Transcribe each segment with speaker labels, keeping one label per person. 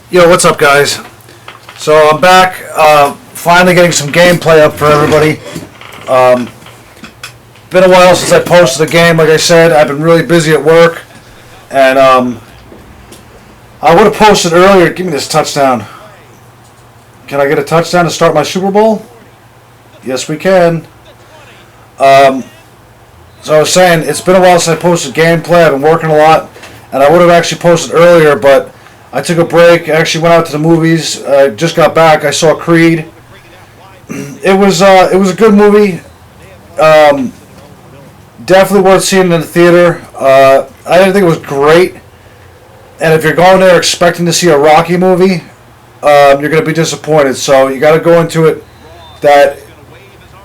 Speaker 1: Yo, what's up, guys? So I'm back, finally getting some gameplay up for everybody. Been a while since I posted a game. Like I said, I've been really busy at work, and I would have posted earlier. Give me this touchdown. Can I get a touchdown to start my Super Bowl? Yes, we can. So I was saying, it's been a while since I posted gameplay. I've been working a lot, and I would have actually posted earlier, but I took a break. I actually went out to the movies. I just got back. I saw Creed. It was a good movie. Definitely worth seeing in the theater. I didn't think it was great. And if you're going there expecting to see a Rocky movie, you're going to be disappointed. So you got to go into it that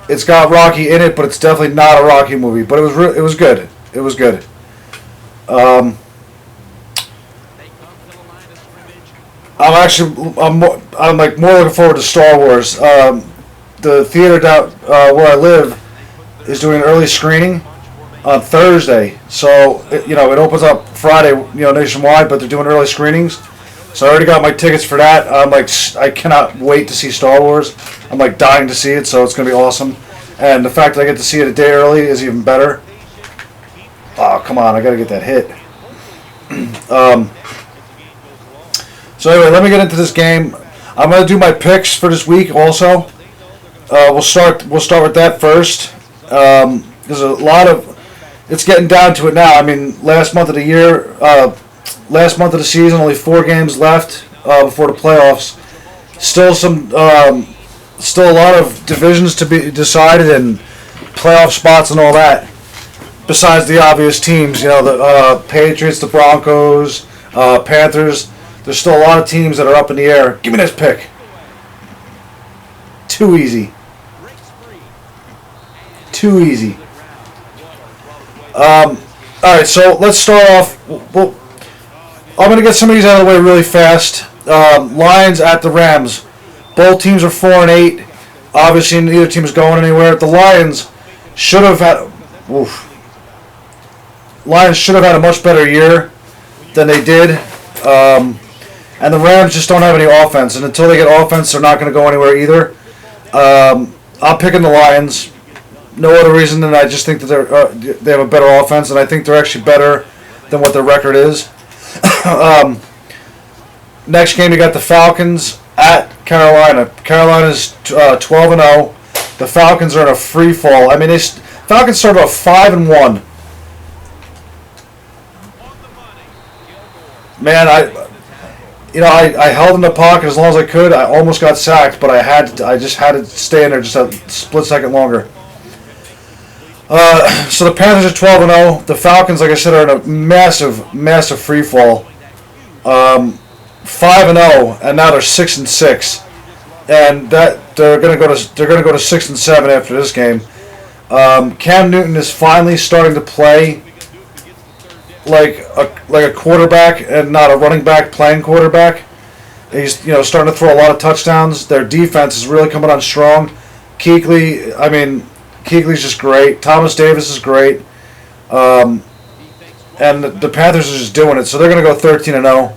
Speaker 1: it's got Rocky in it, but it's definitely not a Rocky movie. But it was good. It was good. I'm like more looking forward to Star Wars. The theater down where I live is doing an early screening on Thursday, so it opens up Friday, nationwide, but they're doing early screenings. So I already got my tickets for that. I cannot wait to see Star Wars. I'm like dying to see it, so it's gonna be awesome. And the fact that I get to see it a day early is even better. Oh, come on, I gotta get that hit. So anyway, let me get into this game. I'm gonna do my picks for this week also. We'll start with that first. There's a lot of. It's getting down to it now. I mean, last month of the year, last month of the season, only 4 games left before the playoffs. Still still a lot of divisions to be decided and playoff spots and all that. Besides the obvious teams, the Patriots, the Broncos, Panthers. There's still a lot of teams that are up in the air. Give me this pick. Too easy. Too easy. Alright, so let's start off. Well, I'm going to get some of these out of the way really fast. Lions at the Rams. Both teams are 4-8. Obviously, neither team is going anywhere. The Lions should have had. Lions should have had a much better year than they did. And the Rams just don't have any offense. And until they get offense, they're not going to go anywhere either. I'm picking the Lions. No other reason than I just think that they have a better offense, and I think they're actually better than what their record is. Next game, you got the Falcons at Carolina. Carolina's 12-0. The Falcons are in a free fall. I mean, Falcons started off 5-1. Man, I held in the pocket as long as I could. I almost got sacked, but I just had to stay in there just a split second longer. So the Panthers are 12-0. The Falcons, like I said, are in a massive, massive free fall. 5-0, and now they're 6-6, and that they're gonna go to 6-7 after this game. Cam Newton is finally starting to play like a quarterback and not a running back playing quarterback. He's starting to throw a lot of touchdowns. Their defense is really coming on strong. Kuechly's just great. Thomas Davis is great. And the Panthers are just doing it. So they're going to go 13-0.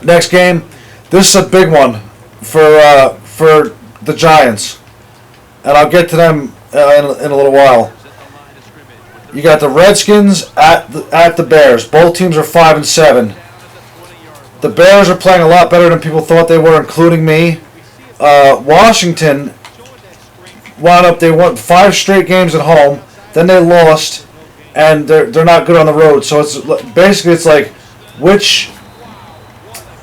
Speaker 1: Next game, this is a big one for the Giants, and I'll get to them in a little while. You got the Redskins at the Bears. Both teams are 5-7. The Bears are playing a lot better than people thought they were, including me. Washington they won 5 straight games at home. Then they lost, and they're not good on the road. So it's like which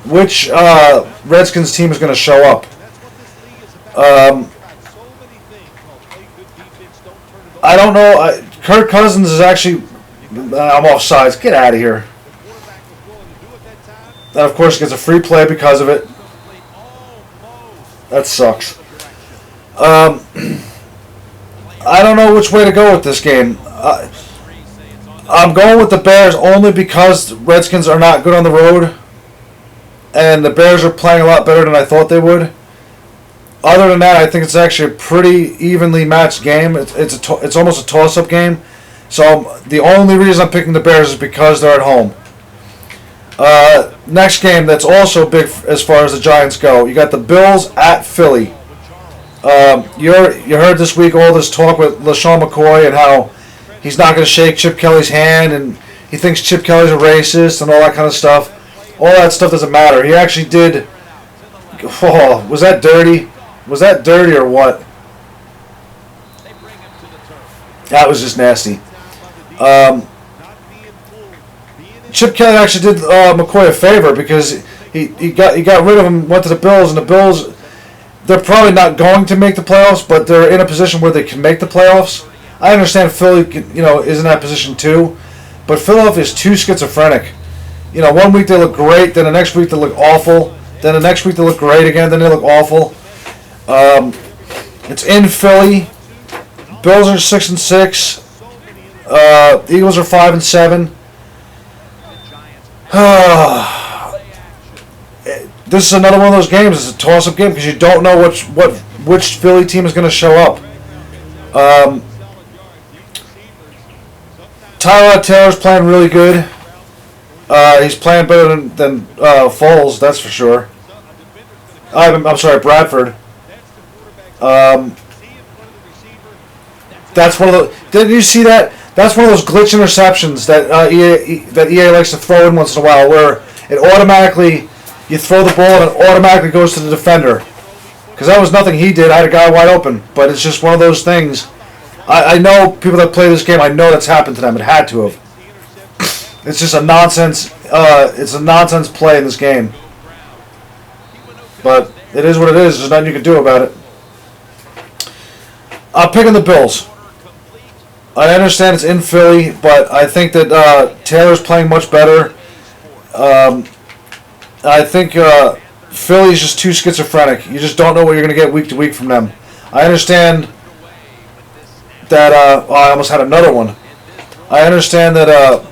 Speaker 1: Redskins team is going to show up. I don't know. Kirk Cousins is actually. I'm off sides. Get out of here. And of course, gets a free play because of it. That sucks. I don't know which way to go with this game. I'm going with the Bears only because Redskins are not good on the road, and the Bears are playing a lot better than I thought they would. Other than that, I think it's actually a pretty evenly matched game. It's almost a toss-up game. So the only reason I'm picking the Bears is because they're at home. Next game that's also big as far as the Giants go. You got the Bills at Philly. You heard this week all this talk with LaShawn McCoy and how he's not going to shake Chip Kelly's hand and he thinks Chip Kelly's a racist and all that kind of stuff. All that stuff doesn't matter. He actually did. Oh, was that dirty? Was that dirty or what? That was just nasty. Chip Kelly actually did McCoy a favor because he got rid of him, went to the Bills, and the Bills, they're probably not going to make the playoffs, but they're in a position where they can make the playoffs. I understand Philly, is in that position too, but Philadelphia is too schizophrenic. 1 week they look great, then the next week they look awful, then the next week they look great again, then they look awful. It's in Philly. Bills are 6-6. Eagles are 5-7. This is another one of those games. It's a toss-up game because you don't know which Philly team is going to show up. Tyrod Taylor's playing really good. He's playing better than Foles, that's for sure. I'm sorry, Bradford. That's one of the. Didn't you see that? That's one of those glitch interceptions that EA likes to throw in once in a while, where it automatically you throw the ball and it automatically goes to the defender. Because that was nothing he did. I had a guy wide open, but it's just one of those things. I know people that play this game. I know that's happened to them. It had to have. It's just a nonsense. It's a nonsense play in this game. But it is what it is. There's nothing you can do about it. I'm picking the Bills. I understand it's in Philly, but I think that Taylor's playing much better. I think Philly's just too schizophrenic. You just don't know what you're going to get week to week from them. I understand that I almost had another one. I understand that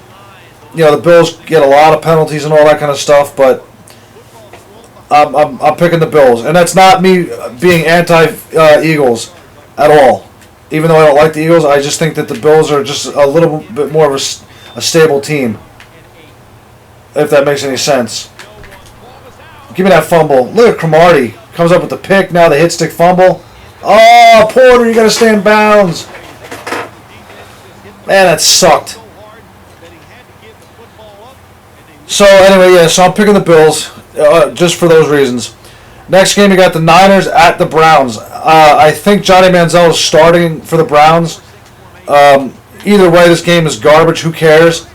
Speaker 1: the Bills get a lot of penalties and all that kind of stuff, but I'm picking the Bills, and that's not me being anti-Eagles at all. Even though I don't like the Eagles, I just think that the Bills are just a little bit more of a stable team. If that makes any sense. Give me that fumble. Look at Cromartie. Comes up with the pick. Now the hit stick fumble. Oh, Porter, you got to stay in bounds. Man, that sucked. So anyway, yeah. So I'm picking the Bills just for those reasons. Next game, you got the Niners at the Browns. I think Johnny Manziel is starting for the Browns. Either way, this game is garbage. Who cares?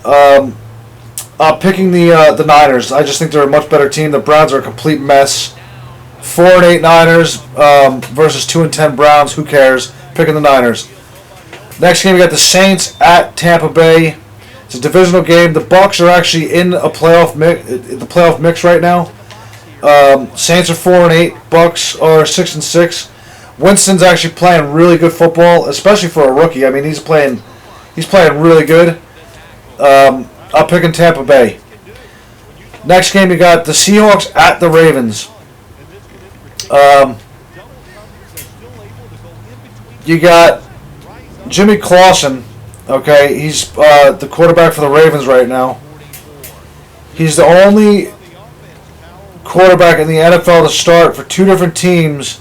Speaker 1: I'm picking the Niners. I just think they're a much better team. The Browns are a complete mess. 4-8 Niners versus 2-10 Browns. Who cares? Picking the Niners. Next game, you got the Saints at Tampa Bay. It's a divisional game. The Bucs are actually in a playoff mix right now. Saints are 4-8. Bucs are 6-6. Winston's actually playing really good football, especially for a rookie. I mean, he's playing really good. I'm picking Tampa Bay. Next game, you got the Seahawks at the Ravens. You got Jimmy Clausen. Okay, he's the quarterback for the Ravens right now. He's the only quarterback in the NFL to start for two different teams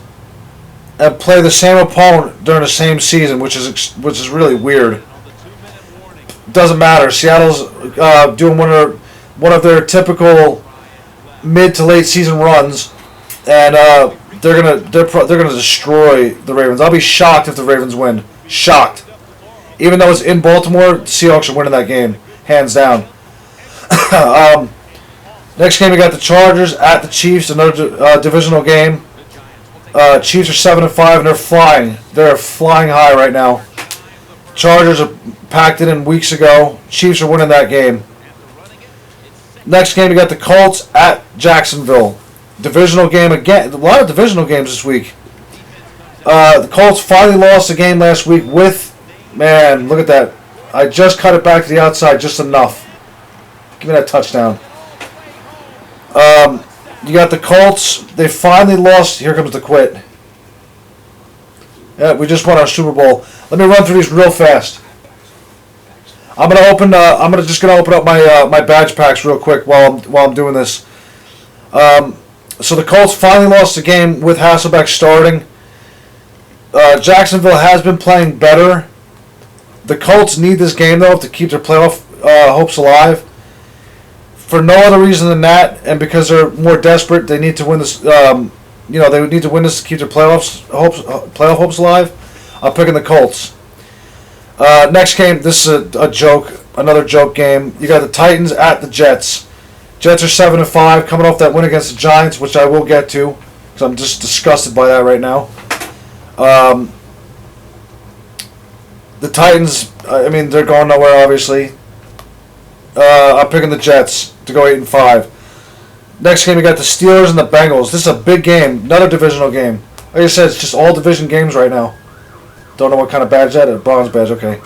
Speaker 1: and play the same opponent during the same season, which is really weird. Doesn't matter. Seattle's doing one of their typical mid to late season runs, and they're gonna destroy the Ravens. I'll be shocked if the Ravens win. Shocked. Even though it's in Baltimore, the Seahawks are winning that game, hands down. Next game, we got the Chargers at the Chiefs, another divisional game. Chiefs are 7-5, and they're flying. They're flying high right now. Chargers are packed it in weeks ago. Chiefs are winning that game. Next game, we got the Colts at Jacksonville. Divisional game again. A lot of divisional games this week. The Colts finally lost a game last week with... Man, look at that. I just cut it back to the outside just enough. Give me that touchdown. You got the Colts. They finally lost. Here comes the quit. Yeah, we just won our Super Bowl. Let me run through these real fast. I'm just gonna open up my my badge packs real quick while I'm doing this. So the Colts finally lost the game with Hasselbeck starting. Jacksonville has been playing better. The Colts need this game though to keep their playoff hopes alive. For no other reason than that, and because they're more desperate, they need to win this. They would need to win this to keep their playoff hopes alive. I'm picking the Colts. Next game, this is a joke, another joke game. You got the Titans at the Jets. Jets are 7-5, coming off that win against the Giants, which I will get to, because I'm just disgusted by that right now. The Titans, they're going nowhere, obviously. I'm picking the Jets to go 8-5. Next game, we got the Steelers and the Bengals. This is a big game, another divisional game. Like I said, it's just all division games right now. Don't know what kind of badge that is. Bronze badge, okay.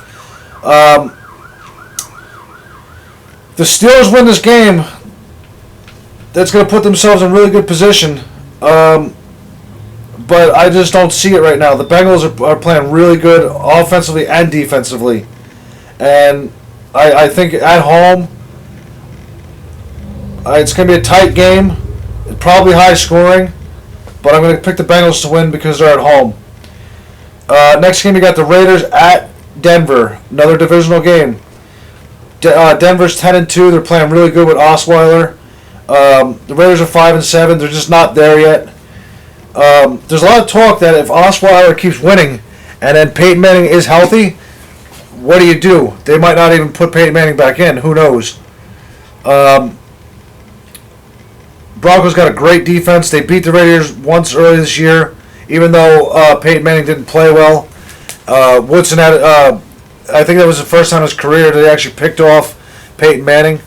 Speaker 1: The Steelers win this game. That's going to put themselves in really good position. But I just don't see it right now. The Bengals are playing really good offensively and defensively. And I think at home, it's going to be a tight game. Probably high scoring. But I'm going to pick the Bengals to win because they're at home. Next game, you got the Raiders at Denver. Another divisional game. Denver's 10-2. They're playing really good with Osweiler. The Raiders are 5-7. They're just not there yet. There's a lot of talk that if Osweiler keeps winning and then Peyton Manning is healthy, what do? They might not even put Peyton Manning back in. Who knows? Broncos got a great defense. They beat the Raiders once early this year, even though Peyton Manning didn't play well. Woodson had, I think that was the first time in his career that they actually picked off Peyton Manning.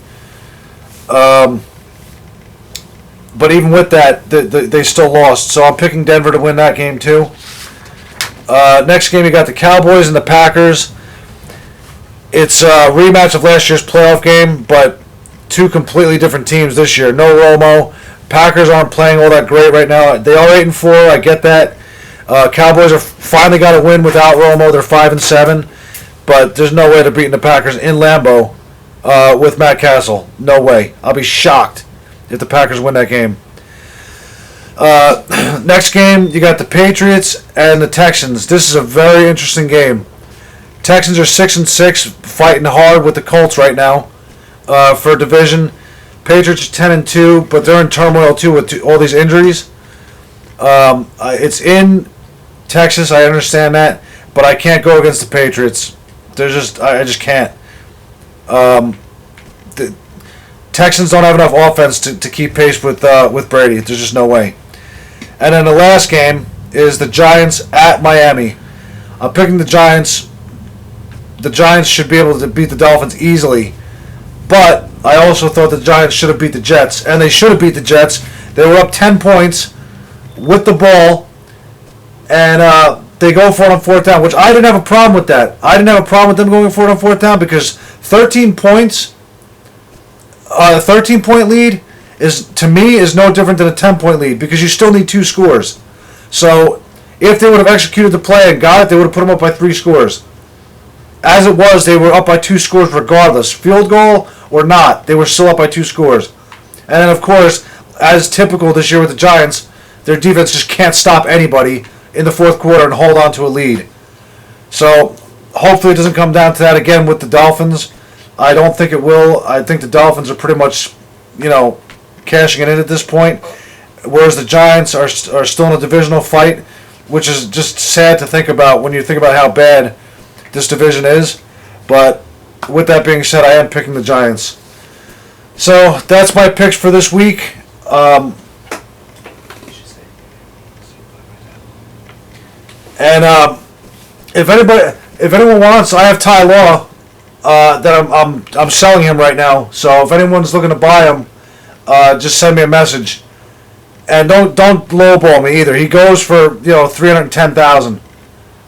Speaker 1: But even with that, they still lost. So I'm picking Denver to win that game too. Next game, you got the Cowboys and the Packers. It's a rematch of last year's playoff game, but two completely different teams this year. No Romo. Packers aren't playing all that great right now. They are 8-4. I get that. Cowboys are finally got a win without Romo. They're 5-7, but there's no way they're beating the Packers in Lambeau with Matt Castle. No way. I'll be shocked if the Packers win that game. Next game, you got the Patriots and the Texans. This is a very interesting game. Texans are 6-6, fighting hard with the Colts right now for a division. Patriots are 10-2, but they're in turmoil too with all these injuries. It's in Texas, I understand that, but I can't go against the Patriots. I just can't. The Texans don't have enough offense to keep pace with Brady. There's just no way. And then the last game is the Giants at Miami. I'm picking the Giants. The Giants should be able to beat the Dolphins easily. But I also thought the Giants should have beat the Jets. And they should have beat the Jets. They were up 10 points with the ball. And they go for it on fourth down, which I didn't have a problem with that. I didn't have a problem with them going for it on fourth down because 13 points, a 13-point lead, to me is no different than a 10-point lead because you still need 2 scores. So if they would have executed the play and got it, they would have put them up by 3 scores. As it was, they were up by 2 scores regardless. Field goal or not, they were still up by 2 scores. And then, of course, as typical this year with the Giants, their defense just can't stop anybody in the fourth quarter and hold on to a lead. So hopefully it doesn't come down to that again with the Dolphins. I don't think it will. I think the Dolphins are pretty much, cashing it in at this point, whereas the Giants are still in a divisional fight, which is just sad to think about when you think about how bad this division is. But with that being said, I am picking the Giants. So that's my picks for this week. And if anyone wants, I have Ty Law that I'm selling him right now. So if anyone's looking to buy him, just send me a message. And don't lowball me either. He goes for $310,000.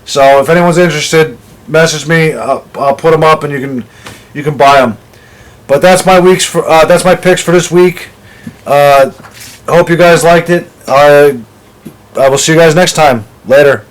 Speaker 1: So if anyone's interested, message me. I'll put him up and you can buy him. But that's my that's my picks for this week. Hope you guys liked it. I will see you guys next time. Later.